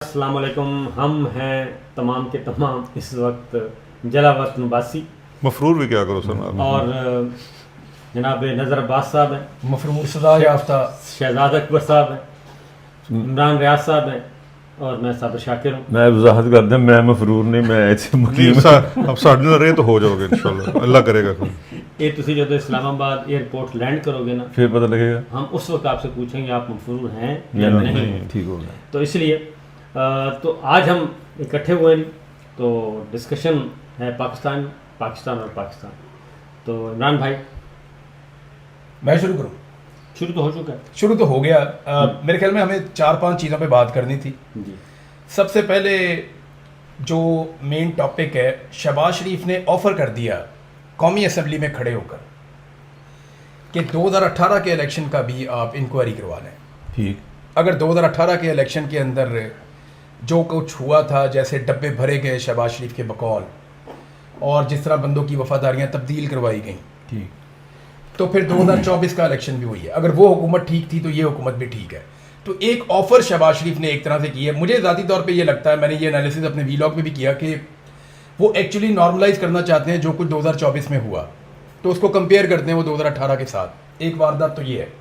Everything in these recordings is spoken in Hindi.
अस्सलाम वालेकुम। हम हैं तमाम के तमाम इस वक्त जलावत निवासी मफरूर भी क्या करो सर और जनाब नज़र अब्बास साहब हैं, मफरूर सदा याफ्ता शहजाद अकबर साहब हैं, इमरान रियाज साहब हैं और मैं साबिर शाकिर हूँ। मैं वजाहत कर दूं, मैं मफरूर नहीं, मैं ऐसे मुकीम अब साढ़े ना रहे तो हो जाओगे इंशाल्लाह, अल्लाह करेगा फिर। ये तुसी जो इस्लामाबाद एयरपोर्ट लैंड करोगे ना, फिर पता लगेगा हम उस वक्त आपसे पूछेंगे आप मफरूर हैं या या नहीं। नहीं। ठीक हो गया। तो इसलिए तो आज हम इकट्ठे हुए हैं, तो डिस्कशन है पाकिस्तान और पाकिस्तान। तो इमरान भाई मैं शुरू करूँ। शुरू तो हो चुका है। शुरू तो हो गया। मेरे ख्याल में हमें 4-5 चीज़ों पे बात करनी थी। जी सबसे पहले जो मेन टॉपिक है, शहबाज शरीफ ने ऑफ़र कर दिया कौमी असम्बली में खड़े होकर कि 2018 के इलेक्शन का भी आप इंक्वायरी करवा लें। ठीक। अगर 2018 के इलेक्शन के अंदर जो कुछ हुआ था, जैसे डब्बे भरे गए शहबाज शरीफ के बकौल और जिस तरह बंदों की वफादारियां तब्दील करवाई गई, ठीक। तो फिर 2024 का इलेक्शन भी हुई है। अगर वो हुकूमत ठीक थी तो ये हुकूमत भी ठीक है। तो एक ऑफ़र शहबाज शरीफ ने एक तरह से की है। मुझे ज़ाती तौर पे ये लगता है, मैंने ये एनालिसिस अपने वीलॉग में भी किया, कि वो एक्चुअली नॉर्मलाइज करना चाहते हैं जो कुछ 2024 में हुआ, तो उसको कंपेयर करते हैं वो 2018 के साथ। एक वारदात तो ये है।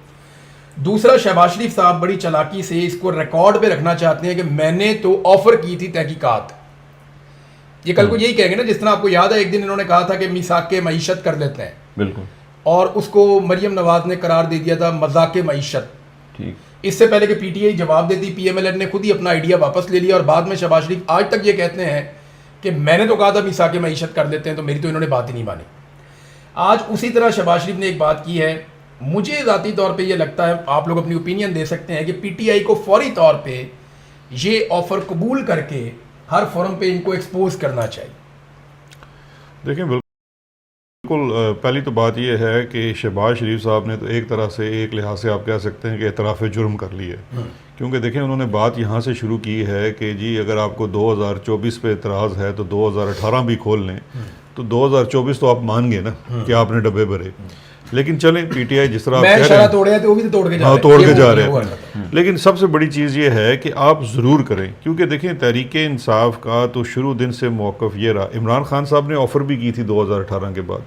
दूसरा, शहबाज शरीफ साहब बड़ी चालाकी से इसको रिकॉर्ड पे रखना चाहते हैं कि मैंने तो ऑफ़र की थी तहकीकात। ये कल को यही कहेंगे ना, जिस तरह आपको याद है एक दिन इन्होंने कहा था कि मिसाक के मईशत कर लेते हैं, बिल्कुल। और उसको मरियम नवाज ने करार दे दिया था मजाक मईशत। ठीक। इससे पहले कि पीटीआई जवाब देती, पीएमएलएन ने खुद ही अपना आइडिया वापस ले लिया और बाद में शहबाज शरीफ आज तक ये कहते हैं कि मैंने तो कहा था मिसाक मईशत कर लेते हैं, तो मेरी तो इन्होंने बात ही नहीं मानी। आज उसी तरह शहबाज शरीफ ने एक बात की है। मुझे ज़ाती तौर पे ये लगता है, आप लोग अपनी ओपिनियन दे सकते हैं, कि पीटीआई को फौरी तौर पे ये ऑफ़र कबूल करके हर फोरम पे इनको एक्सपोज करना चाहिए। देखिए बिल्कुल, पहली तो बात यह है कि शहबाज शरीफ साहब ने तो एक तरह से, एक लिहाज से आप कह सकते हैं कि एतराफ़ जुर्म कर ली है। क्योंकि देखें, उन्होंने बात यहाँ से शुरू की है कि जी अगर आपको 2024 पे एतराज़ है तो 2018 भी खोल लें। तो 2024 तो आप मान गए ना कि आपने डब्बे भरे। लेकिन चलें, पीटीआई जिस तरह आप कह रहे हैं, तोड़े हैं तो वो भी तो तोड़ के जा हाँ, रहे हैं। तोड़ ये के जा वो रहे हुआ हैं। था। लेकिन सबसे बड़ी चीज़ ये है कि आप ज़रूर करें, क्योंकि देखें तहरीके इंसाफ का तो शुरू दिन से मौक़िफ़ ये रहा। इमरान खान साहब ने ऑफ़र भी की थी 2018 के बाद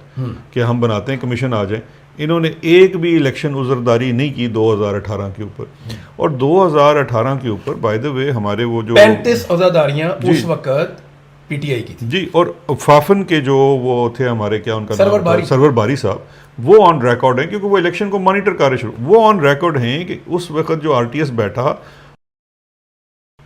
कि हम बनाते हैं, कमीशन आ जाए। इन्होंने एक भी इलेक्शन उज़रदारी नहीं की 2018 के ऊपर। और 2018 के ऊपर बाय द वे हमारे वो जो 35 अज़ादारियां उस वक्त पीटीआई की थी जी, और फाफन के जो वो थे हमारे, क्या उनका सरवर नाम था? बारी। सरवर बारी साहब, वो ऑन रिकॉर्ड हैं, क्योंकि वो इलेक्शन को मॉनिटर कर रहे शुरू, वो ऑन रिकॉर्ड हैं कि उस वक्त जो आरटीएस बैठा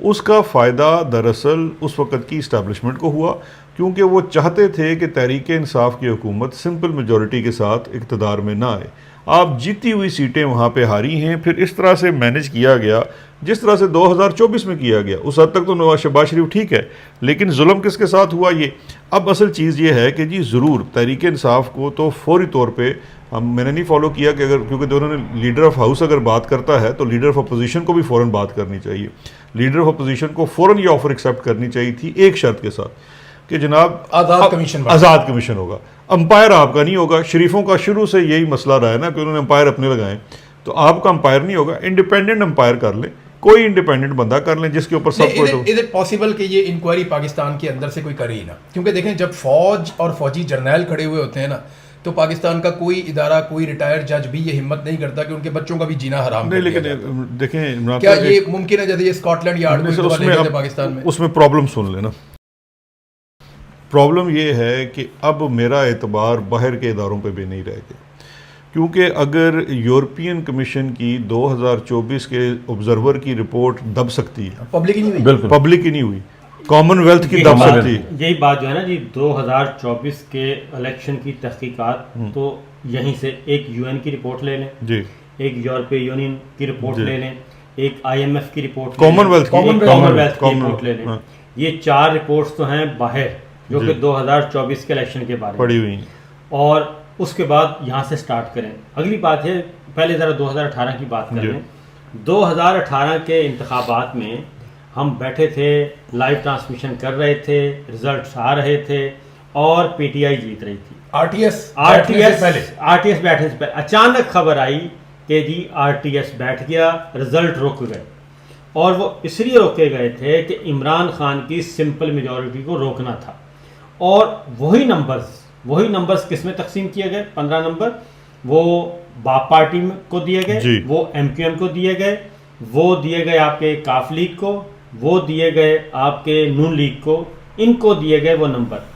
उसका फ़ायदा दरअसल उस वक्त की इस्टेब्लिशमेंट को हुआ, क्योंकि वो चाहते थे कि तहरीक इंसाफ की हुकूमत सिंपल मेजॉरिटी के साथ इक़्तिदार में ना आए। आप जीती हुई सीटें वहाँ पे हारी हैं। फिर इस तरह से मैनेज किया गया जिस तरह से 2024 में किया गया। उस हद तक तो नवाज शहबाज शरीफ ठीक है, लेकिन जुल्म किसके साथ हुआ ये। अब असल चीज़ ये है कि जी ज़रूर तहरीक इंसाफ को तो फौरी तौर पे मैंने नहीं फॉलो किया कि अगर, क्योंकि उन्होंने लीडर ऑफ हाउस अगर बात करता है तो लीडर ऑफ अपोजिशन को भी फ़ौरन बात करनी चाहिए। लीडर ऑफ अपोजिशन को फ़ौरन ये ऑफ़र एक्सेप्ट करनी चाहिए थी, एक शर्त के साथ कि जनाब आज़ाद कमीशन आज़ाद कमीशन होगा, अंपायर आपका नहीं होगा। शरीफों का शुरू से यही मसला रहा है ना कि उन्होंने अंपायर अपने लगाए, तो आपका अंपायर नहीं होगा। इंडिपेंडेंट अंपायर कर लें, कोई इंडिपेंडेंट बंदा कर लें जिसके ऊपर सब कुछ। इज इट पॉसिबल कि ये इंक्वायरी पाकिस्तान के अंदर से कोई करे ही ना? क्योंकि देखें, जब फौज और फौजी जर्नैल खड़े हुए होते हैं ना, तो पाकिस्तान का कोई इदारा, कोई रिटायर्ड जज भी ये हिम्मत नहीं करता कि उनके बच्चों का भी जीना हराम नहीं, कर दिया लेकिन जाए। देखें, क्या ये मुमकिन है जैसे ये स्कॉटलैंड यार्ड में पाकिस्तान में? उसमें प्रॉब्लम सुन लेना। प्रॉब्लम ये है कि अब मेरा एतबार बाहर के इदारों पे भी नहीं रह गया, क्योंकि अगर यूरोपियन कमीशन की 2024 के ऑब्जर्वर की रिपोर्ट दब सकती है, पब्लिक ही नहीं हुई। बिल्कुल पब्लिक ही नहीं हुई, कॉमनवेल्थ की दब सकती है। यही बात जो है ना जी, 2024 के इलेक्शन की तहकीकात, तो यहीं से एक यूएन की रिपोर्ट ले लें जी, एक यूरोपीय यूनियन की रिपोर्ट ले लें, एक आईएमएफ की रिपोर्ट, कॉमनवेल्थ की रिपोर्ट ले लें। ये 4 रिपोर्ट्स तो हैं बाहर, जो कि 2024 के इलेक्शन के बारे में पड़ी हुई। और उसके बाद यहाँ से स्टार्ट करें। अगली बात है, पहले ज़रा 2018 की बात कर लें। 2018 के इंतखाबात में हम बैठे थे, लाइव ट्रांसमिशन कर रहे थे, रिजल्ट्स आ रहे थे और पीटीआई जीत रही थी। आरटीएस बैठने से पहले अचानक खबर आई कि जी आरटीएस बैठ गया, रिजल्ट रुक गए। और वो इसलिए रोके गए थे कि इमरान खान की सिंपल मेजॉरिटी को रोकना था। और वही नंबर्स किस में तकसीम किए गए? 15 नंबर वो बाप पार्टी को दिए जी। गए, वो MQM को दिए गए, वो दिए गए आपके काफ लीग को, वो दिए गए आपके नून लीग को, इनको दिए गए वो नंबर।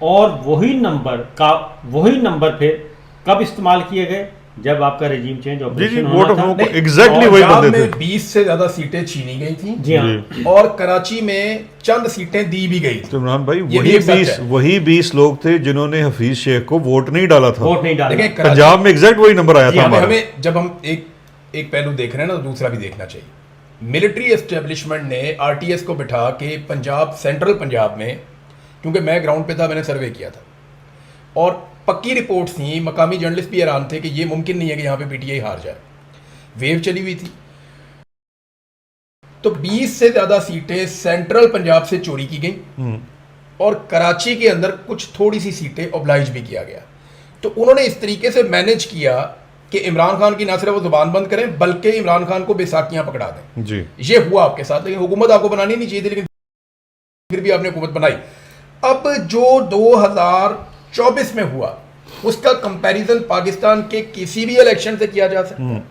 और वही नंबर फिर कब इस्तेमाल किए गए? जब आपका रेजिम चेंज ऑपरेशन वोट होना था। एग्जैक्टली वही पंजाब बंदे में थे। 20 से ज्यादा सीटें छीनी गई थी जी हाँ। और कराची में चंद सीटें दी भी गई थी। तो इमरान भाई ये भी एक सच है। वही 20 लोग थे जिन्होंने हफीज शेख को वोट नहीं डाला था। वोट नहीं डाला। देखिए कराची पंजाब में एग्जैक्ट वही नंबर आया जी, था हमें हमारा। हमें जब हम एक पहलू देख रहे हैं ना तो दूसरा भी देखना चाहिए। मिलिट्री एस्टेब्लिशमेंट ने RTS को बिठा के पंजाब, सेंट्रल पंजाब में, क्योंकि मैं ग्राउंड पे था, मैंने सर्वे किया था और पक्की रिपोर्ट्स थी, मकामी जर्नलिस्ट भी हैरान थे कि ये मुमकिन नहीं है कि यहाँ पे PTI हार जाए। वेव चली हुई थी। तो 20 से ज्यादा सीटें सेंट्रल पंजाब से चोरी की गई और कराची के अंदर कुछ थोड़ी सी सीटें ऑब्लाइज भी किया गया। तो उन्होंने इस तरीके से मैनेज किया कि इमरान खान की ना सिर्फ वो जुबान बंद करें बल्कि इमरान खान को बेसाखियां पकड़ा दें। जी। ये हुआ आपके साथ, लेकिन हुकूमत आपको बनानी नहीं चाहिए थी, लेकिन फिर भी आपने हुकूमत बनाई। अब जो 2024 में हुआ उसका कंपैरिजन पाकिस्तान के किसी भी इलेक्शन से किया जा सकता है।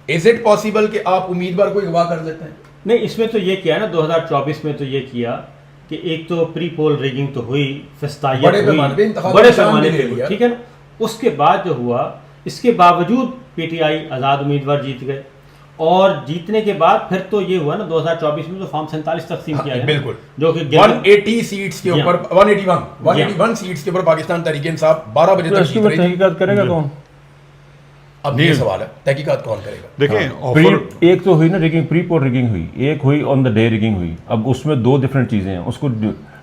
इज इट पॉसिबल कि आप उम्मीदवार को अगवा कर देते हैं? नहीं, इसमें तो ये किया ना 2024 में तो ये किया कि एक तो प्री पोल रिगिंग तो हुई, फिस्तायत बड़े हुई, पैमाने पे इंतखाब बड़े निशान पैमाने भी पे ले हुई, लिया। ठीक है ना। उसके बाद जो हुआ, इसके बावजूद PTI आज़ाद उम्मीदवार जीत गए और जीतने के बाद फिर तो ये हुआ ना 2024 में तो फॉर्म 47 तकसीम किया गया, बिल्कुल, जो कि 180 सीट्स के जी ऊपर, 181 सीट्स के ऊपर पाकिस्तान तहरीक इंसाफ 12 बजे तो तक इसके जीत ऊपर रही थी। तहकीकात करेगा कौन? अब ये सवाल है, तहकीकात कौन करेगा? देखें ऑफर एक तो हुई ना रिगिंग, प्री पोल रिगिंग हुई, एक हुई ऑन द डे रिगिंग हुई। अब उसमें दो डिफरेंट चीजें हैं, उसको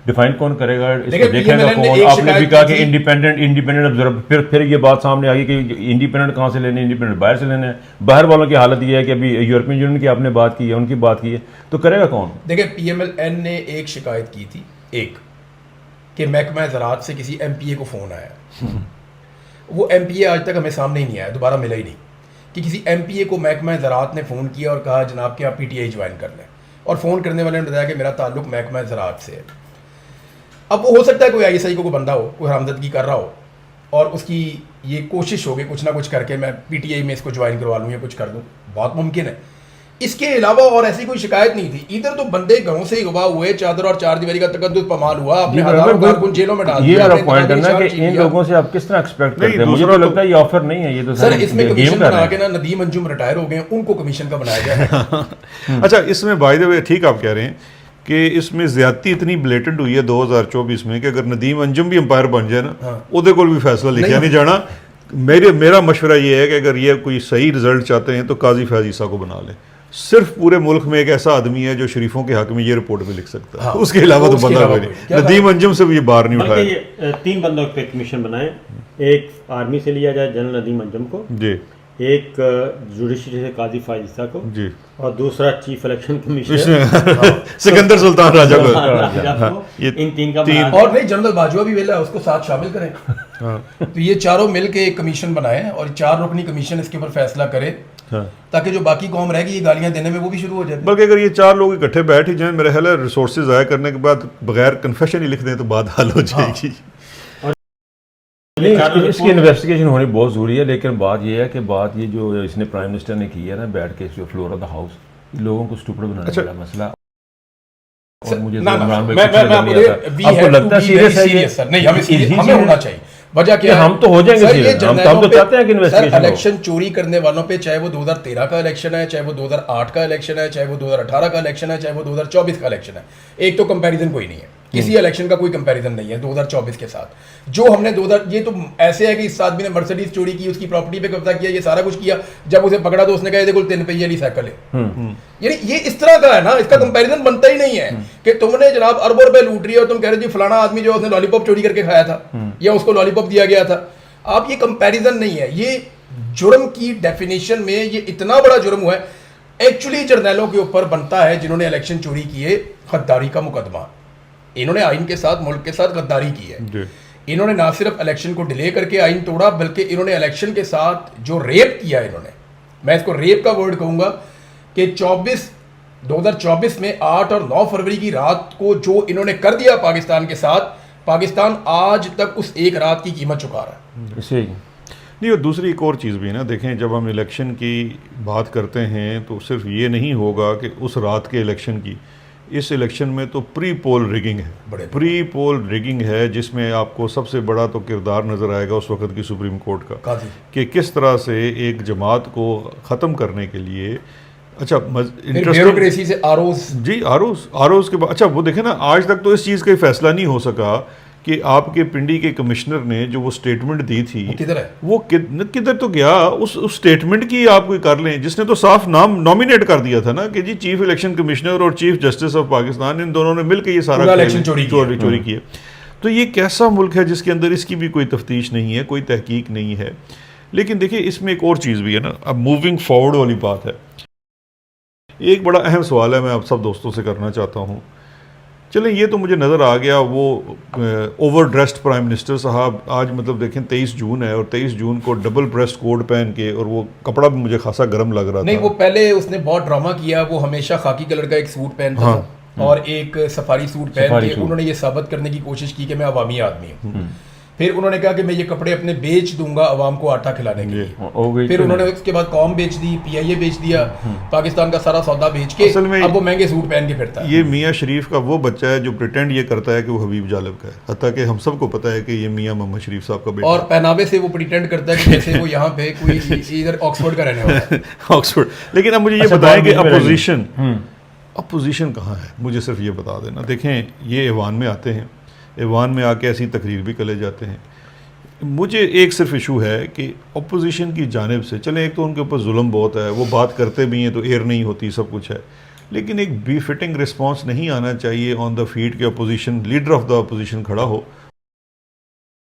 डिफाइन कौन करेगा, इसको देखिए, देखेगा PMLN ने कौन? एक आपने भी शिकायत कहा की कि थी। इंडिपेंडेंट ऑब्जर्वर, फिर ये बात सामने आ गई कि इंडिपेंडेंट कहाँ से लेने, इंडिपेंडेंट बाहर से लेने हैं। बाहर वालों की हालत ये है कि अभी यूरोपियन यूनियन की आपने बात की है, उनकी बात की है, तो करेगा कौन? देखिए, PMLN ने एक शिकायत की थी, एक कि महकमा ज़राअत से किसी MPA को फ़ोन आया। वो MPA आज तक हमें सामने ही नहीं आया, दोबारा मिला ही नहीं, कि किसी MPA को महकमा ज़राअत ने फ़ोन किया और कहा जनाब कि आप PTI ज्वाइन कर लें, और फ़ोन करने वाले ने बताया कि मेरा ताल्लुक महकमा ज़राअत से है। अब वो हो सकता है कोई ISI को बंदा हो, कोई हरामददगी कर रहा हो और उसकी ये कोशिश होगी कुछ ना कुछ करके मैं PTI में इसको ज्वाइन करवा लूँ या कुछ कर दूँ, बहुत मुमकिन है। इसके अलावा और ऐसी कोई शिकायत नहीं थी। इधर तो बंदे घरों से गवाह हुए, चादर और चार दीवारी का तकद्दुस पमाल हुआ, अपने हजारों कारकुन जेलों में डाल ये दिया, मेरा अपने पॉइंट है ना इंतखाबी कि निशान इन छीन लोगों से आप किस तरह एक्सपेक्ट नहीं, करते हैं? मुझे दूसरा तो तो- लगता है ये ऑफर नहीं है, ये तो लिया। सर, इसमें गेम कमीशन कर रहे बना हैं। के ना नदीम अंजुम रिटायर हो गए, उनको कमीशन का बनाया गया। अच्छा, इसमें बाय द वे ठीक आप कह रहे हैं कि इसमें ज्यादती इतनी ब्लेटेंट हुई है 2024 में कि अगर नदीम अंजुम भी अंपायर बन जाए ना, ਉਹਦੇ ਕੋਲ भी फैसला लिखा नहीं जाना। मेरा मशवरा ये है कि अगर ये कोई सही रिजल्ट चाहते हैं तो काजी फैज ईसा को बना लें। सिर्फ पूरे मुल्क में एक ऐसा आदमी है जो शरीफों के हक में ये रिपोर्ट भी लिख सकता है। हाँ, उसके अलावा तो उसके बंदा अलावा कोई कोई। नहीं। क्या नदीम अंजुम से भी ये बार नहीं बल्कि उठाया। ये 3 बंदों पे कमीशन बनाए, एक आर्मी से लिया जाए जनरल नदीम अंजुम को, जी एक जुडिशरी से काजी फाइज ईसा को, जी और दूसरा चीफ इलेक्शन कमीशनर इसमें सिकंदर सुल्तान राजा को। राजा को, ये इन 3 का तीन- बना- और नहीं, जनरल बाजवा भी वेला है, उसको साथ शामिल करें। तो ये चारों मिलके एक कमीशन बनाए और 4 रुकनी कमीशन इसके ऊपर फैसला करे, ताकि जो बाकी कौम रहेगी ये गालियां देने में वो भी शुरू हो जाए। बल्कि अगर ये 4 लोग इकट्ठे बैठ ही जाएं, मेरे ख्याल है रिसोर्सेज ज़ाया करने के बाद बगैर कन्फेशन ही लिख दें तो बात हल हो जाएगी। नहीं, इसकी इन्वेस्टिगेशन होनी बहुत ज़रूरी है, लेकिन बात ये है कि बात ये जो इसने प्राइम मिनिस्टर ने की है ना, बैठ के फ्लोर ऑफ द हाउस, लोगों को स्टूपिड बनाने अच्छा। वाला मसला। और मुझे ना, तो ना, इमरान भाई मैं कुछ नजर नहीं आता। we आपको have लगता to है be सीरियस very है ये? serious, sir? नहीं, हमें इसी हमें चीज़ होना में- चाहिए। वजह क्या है? हम तो हो जाएंगे सर, serious, ये हम जर्नैलों तो पे- चाहते हैं कि सर, investigation हो। इलेक्शन चोरी करने वालों पे, चाहे वो 2013 का इलेक्शन है, चाहे वो 2008 का इलेक्शन है, चाहे वो 2018 का इलेक्शन है, चाहे वो 2024 का इलेक्शन है, एक तो कंपैरिजन कोई नहीं है, किसी इलेक्शन का कोई कंपैरिजन नहीं है 2024 के साथ। जो हमने 2000, ये तो ऐसे है कि इस आदमी ने मर्सिडीज चोरी की, उसकी प्रॉपर्टी पे कब्जा किया, ये सारा कुछ किया, जब उसे पकड़ा तो उसने कहा देखो 3 पहिए वाली साइकिल है। यानी ये इस तरह का है ना, इसका कंपैरिजन बनता ही नहीं है कि तुमने जनाब अरबों रुपए लूट रही है और तुम कह रहे जी फलाना आदमी जो उसने लॉलीपॉप चोरी करके खाया था या उसको लॉलीपॉप दिया गया था। आप, ये कंपैरिजन नहीं है, ये जुर्म की डेफिनेशन में ये इतना बड़ा जुर्म हुआ है। एक्चुअली जर्नैलों के ऊपर बनता है जिन्होंने इलेक्शन चोरी किए गद्दारी का मुकदमा। इन्होंने आइन के साथ, मुल्क के साथ गद्दारी की है। इन्होंने ना सिर्फ इलेक्शन को डिले करके आइन तोड़ा, बल्कि इन्होंने इलेक्शन के साथ जो रेप किया इन्होंने, मैं इसको रेप का वर्ड कहूंगा, कि 24 2024 में 8 और 9 फरवरी की रात को जो इन्होंने कर दिया पाकिस्तान के साथ, पाकिस्तान आज तक उस एक रात की कीमत चुका रहा है। इसे नहीं, और दूसरी एक और चीज़ भी है ना, देखें जब हम इलेक्शन की बात करते हैं तो सिर्फ ये नहीं होगा कि उस रात के इलेक्शन की, इस इलेक्शन में तो प्री पोल रिगिंग है, प्री पोल रिगिंग है, जिसमें आपको सबसे बड़ा तो किरदार नज़र आएगा उस वक्त की सुप्रीम कोर्ट का कि किस तरह से एक जमात को ख़त्म करने के लिए, अच्छा ब्यूरोक्रेसी से आरओज के बाद, अच्छा वो देखें ना, आज तक तो इस चीज़ का फैसला नहीं हो सका कि आपके पिंडी के कमिश्नर ने जो वो स्टेटमेंट दी थी किधर है, वो किधर तो गया, उस स्टेटमेंट की आप कोई कर लें, जिसने तो साफ नाम नॉमिनेट कर दिया था ना कि जी चीफ इलेक्शन कमिश्नर और चीफ जस्टिस ऑफ पाकिस्तान, इन दोनों ने मिलकर ये सारा इलेक्शन चोरी किया। तो ये कैसा मुल्क है जिसके अंदर इसकी भी कोई तफ्तीश नहीं है, कोई तहकीक नहीं है। लेकिन देखिए इसमें एक और चीज़ भी है ना, अब मूविंग फॉरवर्ड वाली बात है। एक बड़ा अहम सवाल है, मैं आप सब दोस्तों से करना चाहता हूँ। चलें, ये तो मुझे नज़र आ गया, वो ओवर ड्रेस्ड प्राइम मिनिस्टर साहब, आज मतलब देखें 23 जून है और 23 जून को डबल ब्रेस्ट कोट पहन के, और वो कपड़ा भी मुझे खासा गर्म लग रहा था। नहीं, वो पहले उसने बहुत ड्रामा किया, वो हमेशा खाकी कलर का एक सूट पहनता था और एक सफारी सूट पहन के उन्होंने ये साबित करने की कोशिश की कि मैं अवामी आदमी हूँ। फिर उन्होंने कहा कि मैं ये कपड़े अपने बेच दूंगा अवाम को आटा खिलाने के लिए। फिर उन्होंने उसके बाद कॉम बेच दी, पीआईए बेच दिया, पाकिस्तान का सारा सौदा बेच के अब वो महंगे सूट पहन के फिरता है। ये मियाँ शरीफ का वो बच्चा है जो प्रिटेंड ये करता है कि वो हबीब जालिब का है, हत्ता कि हम सबको पता है कि ये मियाँ मोहम्मद शरीफ साहब का बेटा, और पहनावे से वो प्रिटेंड करता है कि जैसे वो यहाँ पे कोई इधर ऑक्सफोर्ड का रहने वाला है। ऑक्सफोर्ड। लेकिन अब मुझे ये बताएं कि अपोजिशन कहाँ है, मुझे सिर्फ ये बता देना। देखें, ये ऐवान में आते हैं, ऐवान में आके ऐसी तकरीर भी कर ले जाते हैं। मुझे एक सिर्फ इशू है कि अपोजिशन की जानिब से, चलें एक तो उनके ऊपर जुल्म बहुत है, वो बात करते भी हैं तो एयर नहीं होती, सब कुछ है, लेकिन एक बी फिटिंग रिस्पॉन्स नहीं आना चाहिए ऑन द फीट के opposition leader of the opposition खड़ा हो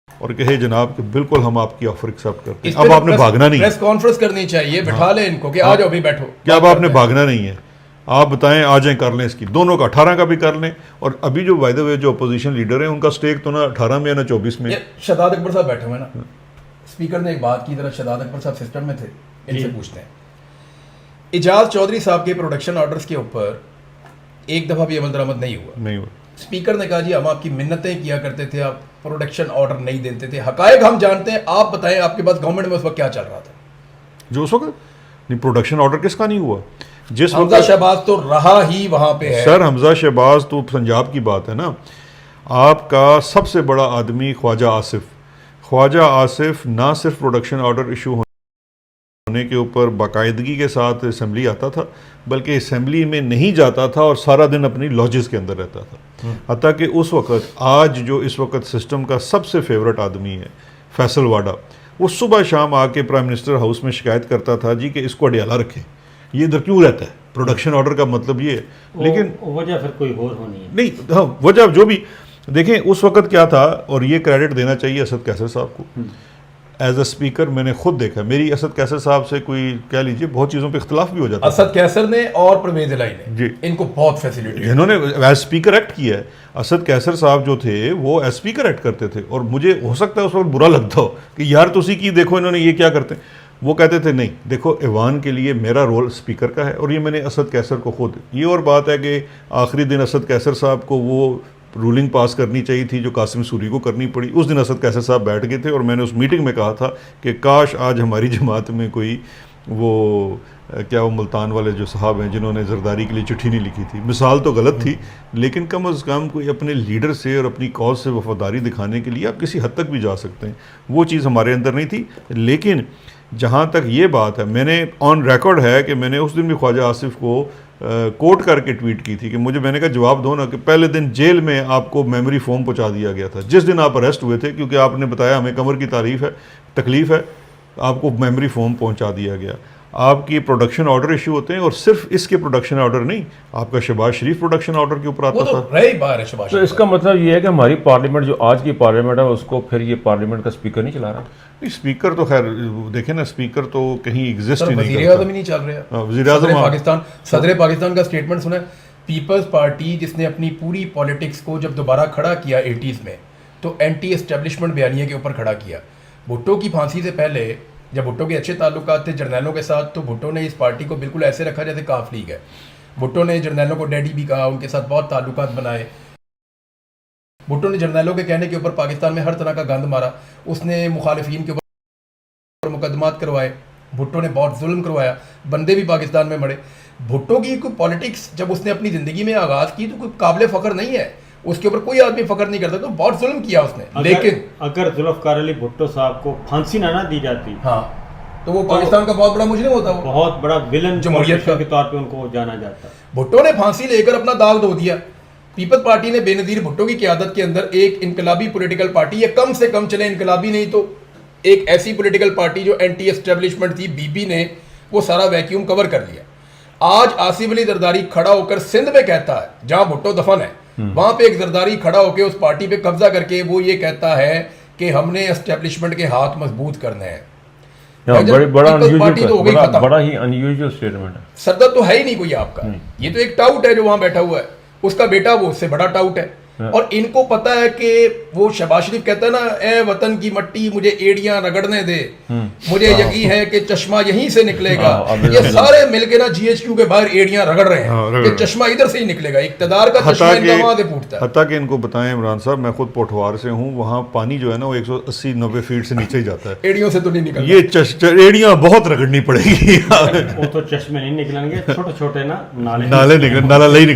और कहे जनाब कि बिल्कुल हम आपकी ऑफर एक्सेप्ट करते हैं, अब आपने भागना नहीं है। प्रेस कॉन्फ्रेंस करनी चाहिए, बैठा ले इनको कि आ जाओ भी बैठो, क्या अब आपने भागना नहीं है, आप बताएं, आ जाएं, कर लें इसकी, दोनों का 18 का भी कर लें। और अभी जो बाय द वे जो अपोजिशन लीडर है उनका स्टेक तो ना 18 में या ना 24 में। शहजाद अकबर साहब बैठे हुए हैं ना, स्पीकर ने एक बात की, जरा शहजाद अकबर साहब सिस्टम में थे, इनसे पूछते हैं। इजाज चौधरी साहब के प्रोडक्शन ऑर्डर्स के ऊपर एक दफ़ा भी अमल दरामद नहीं हुआ। स्पीकर ने कहा जी हम आपकी मिन्नतें किया करते थे, आप प्रोडक्शन ऑर्डर नहीं देते थे, हकायक हम जानते हैं, आप बताएं आपके पास गवर्नमेंट में उस वक्त क्या चल रहा था? जो उस वक्त नहीं, प्रोडक्शन ऑर्डर किसका नहीं हुआ? जिस हमजा शहबाज तो रहा ही वहां पे है सर, हमजा शहबाज तो पंजाब की बात है ना। आपका सबसे बड़ा आदमी ख्वाजा आसिफ ना सिर्फ प्रोडक्शन ऑर्डर इशू होने के ऊपर बाकायदगी के साथ असम्बली आता था, बल्कि असम्बली में नहीं जाता था और सारा दिन अपनी लॉजेस के अंदर रहता था। हत्ता कि उस वक़्त, आज जो इस वक्त सिस्टम का सबसे फेवरेट आदमी है फैसल वाडा, वो सुबह शाम आके प्राइम मिनिस्टर हाउस में शिकायत करता था जी कि इसको अडियाला रखें, ये इधर क्यों रहता है, प्रोडक्शन ऑर्डर का मतलब ये है। लेकिन वजह फिर कोई और होनी है नहीं, हाँ वजह जो भी देखें उस वक्त क्या था, और ये क्रेडिट देना चाहिए असद कैसर साहब को। एज अ स्पीकर मैंने खुद देखा, मेरी असद कैसर साहब से कोई कह लीजिए बहुत चीज़ों पे इख्तलाफ भी हो जाता है। असद कैसर ने और परवेज इलाही ने जी इनको बहुत फैसिलिटी, जिन्होंने एज स्पीकर एक्ट किया है। असद कैसर साहब जो थे वो एज स्पीकर एक्ट करते थे, और मुझे हो सकता है उस वक्त बुरा लगता हो कि यार तुसी की देखो इन्होंने ये क्या करते हैं। वो कहते थे नहीं देखो, ऐवान के लिए मेरा रोल स्पीकर का है, और ये मैंने असद कैसर को खुद, ये और बात है कि आखिरी दिन असद कैसर साहब को वो रूलिंग पास करनी चाहिए थी जो कासिम सूरी को करनी पड़ी। उस दिन असद कैसर साहब बैठ गए थे, और मैंने उस मीटिंग में कहा था कि काश आज हमारी जमात में कोई वो क्या वो मुल्तान वाले जो साहब हैं जिन्होंने जरदारी के लिए चिट्ठी नहीं लिखी थी, मिसाल तो गलत थी, लेकिन कम अज़ कम कोई अपने लीडर से और अपनी कॉज से वफादारी दिखाने के लिए आप किसी हद तक भी जा सकते हैं। वो चीज़ हमारे अंदर नहीं थी। लेकिन जहाँ तक ये बात है, मैंने ऑन रिकॉर्ड है कि मैंने उस दिन भी ख्वाजा आसिफ को कोट करके ट्वीट की थी कि मैंने कहा जवाब दो ना कि पहले दिन जेल में आपको मेमोरी फोम पहुँचा दिया गया था जिस दिन आप अरेस्ट हुए थे, क्योंकि आपने बताया हमें कमर की तकलीफ़ है, आपको मेमोरी फोम पहुँचा दिया गया। आपकी प्रोडक्शन ऑर्डर इशू होते हैं, और सिर्फ इसके प्रोडक्शन ऑर्डर नहीं, आपका शहबाज शरीफ प्रोडक्शन ऑर्डर के ऊपर आता था। रही बार है शहबाज। तो इसका मतलब ये है कि हमारी पार्लियामेंट जो आज की पार्लियामेंट है उसको फिर ये पार्लियामेंट का स्पीकर नहीं चला रहा। नहीं, स्पीकर तो खैर देखें ना, स्पीकर तो कहीं एग्जिस्ट ही नहीं करता। वज़ीर-ए-आज़म ही नहीं चल रहा। वज़ीर-ए-आज़म पाकिस्तान, सदर पाकिस्तान का स्टेटमेंट सुना, पीपल्स पार्टी जिसने अपनी पूरी पॉलिटिक्स को जब दोबारा खड़ा किया 80s में, तो एंटी एस्टेब्लिशमेंट बयानिया के ऊपर खड़ा किया। भुट्टो की फांसी से पहले जब भुट्टो के अच्छे ताल्लुकात थे जर्नैलों के साथ, तो भुट्टो ने इस पार्टी को बिल्कुल ऐसे रखा जैसे काफ लीग है। भुट्टो ने जर्नैलों को डैडी भी कहा, उनके साथ बहुत ताल्लुकात बनाए। भुट्टो ने जर्नैलों के कहने के ऊपर पाकिस्तान में हर तरह का गंद मारा, उसने मुखालिफिन के ऊपर मुकदमात करवाए, भुट्टो ने बहुत जुल्म करवाया, बंदे भी पाकिस्तान में मरे। भुट्टो की कोई पॉलिटिक्स जब उसने अपनी ज़िंदगी में आगाज़ की तो कोई काबिल फ़ख्र नहीं है, उसके ऊपर कोई आदमी फ़ख्र नहीं करता, तो बहुत जुल्म किया उसने। लेकिन अगर जुल्फ़िकार अली भुट्टो साहब को फांसी ना दी जाती, हाँ, तो वो पाकिस्तान का बहुत बड़ा मुजरिम होता, वो बहुत बड़ा विलन जमहूरियत के तौर पे उनको जाना जाता। भुट्टो ने फांसी लेकर अपना दाग धो दिया। पीपल्स पार्टी ने बेनज़ीर भुट्टो की क़यादत के अंदर एक इनकलाबी पॉलिटिकल पार्टी, या कम से कम चले इनकलाबी नहीं तो एक ऐसी पॉलिटिकल पार्टी जो एंटी एस्टेब्लिशमेंट थी, बीपी ने वो सारा वैक्यूम कवर कर लिया। आज आसिफ अली जरदारी खड़ा होकर सिंध में कहता है, जहां भुट्टो दफन है, वहां पे एक जरदारी खड़ा होकर उस पार्टी पे कब्जा करके वो ये कहता है कि हमने एस्टेब्लिशमेंट के हाथ मजबूत करने हैं। बड़ा ही अनयूजुअल स्टेटमेंट है। सरदर्द तो है ही नहीं कोई आपका, ये तो एक टाउट है जो वहां बैठा हुआ है, उसका बेटा वो उससे बड़ा टाउट है। और इनको पता है कि वो शहबाज शरीफ कहता है ना, ए वतन की मट्टी मुझे एड़ियां रगड़ने दे, मुझे यकीन है कि चश्मा यहीं से निकलेगा। ये सारे मिलके ना जीएचक्यू के बाहर एड़ियां रगड़ रहे हैं कि चश्मा इधर से ही निकलेगा, इक्तदार का चश्मा इनका वहां से फूटता है। हत्ता कि इनको बताएं इमरान साहब, मैं खुद पोठवार से हूँ, वहाँ पानी जो है ना वो 180-90 फीट से नीचे ही जाता है। एड़ियों से तो नहीं निकलता, ये एड़ियां बहुत रगड़नी पड़ेगी। वो तो चश्मे नहीं निकलेंगे, छोटे छोटे ना नाले नाला नहीं